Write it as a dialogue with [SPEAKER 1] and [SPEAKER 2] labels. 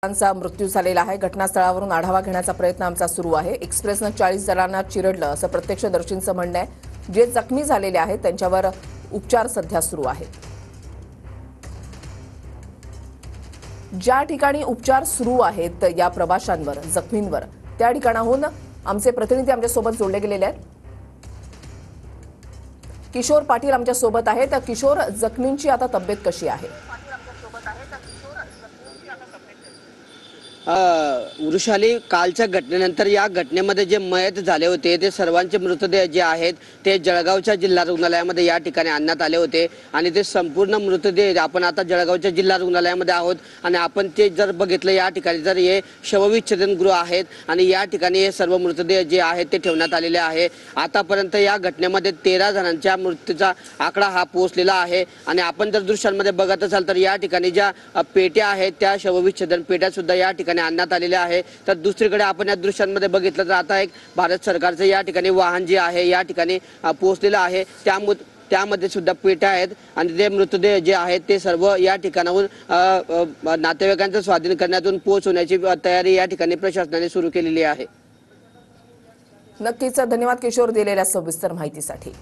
[SPEAKER 1] जणांचा मृत्यू झालेला आहे। घटनास्थळावरून आढावा घेण्याचा प्रयत्न आमचा सुरू आहे। एक्सप्रेसनं 40 जणांना चिरडलं असं प्रत्यक्षदर्शींचं म्हणणं आहे। जे जखमी झालेले आहेत त्यांच्यावर उपचार सध्या सुरू आहेत। ज्या ठिकाणी उपचार सुरू आहेत या प्रवाशांवर, जखमींवर, त्या ठिकाणाहून आमचे प्रतिनिधी आमच्यासोबत जोडले गेलेले आहेत। किशोर पाटील आमच्यासोबत आहेत। किशोर, जखमींची आता तब्येत कशी आहे?
[SPEAKER 2] वृषाली, कालच्या घटनेनंतर या घटनेमध्ये जे मयत झाले होते ते सर्वांचे मृतदेह जे आहेत ते जळगावच्या जिल्हा रुग्णालयामध्ये या ठिकाणी आणण्यात आले होते आणि ते संपूर्ण मृतदेह आपण आता जळगावच्या जिल्हा रुग्णालयामध्ये आहोत आणि आपण ते जर बघितलं या ठिकाणी जर हे शवविच्छेदन गृह आहेत आणि या ठिकाणी हे सर्व मृतदेह जे आहेत ते ठेवण्यात आलेले आहे। आतापर्यंत या घटनेमध्ये 13 जणांच्या मृत्यूचा आकडा हा पोहोचलेला आहे आणि आपण जर दृश्यांमध्ये बघत असाल तर या ठिकाणी ज्या पेट्या आहेत त्या शवविच्छेदन पेट्या सुद्धा या ठिकाणी आणण्यात आलेले आहे। तर दुसरीकडे आपण या दृश्यांमध्ये बघितलं तर आता एक भारत सरकारचं या ठिकाणी वाहन जे आहे या ठिकाणी पोहोचलेलं आहे। त्यामध्ये सुद्धा पेट्या आहेत आणि ते मृतदेह जे आहेत ते सर्व या ठिकाणाहून नातेवाईकांच्या स्वाधीन करण्यातून पोहोचवण्याची तयारी या ठिकाणी प्रशासनाने सुरू केलेली आहे।
[SPEAKER 1] नक्कीच धन्यवाद किशोर दिलेल्या सविस्तर माहितीसाठी।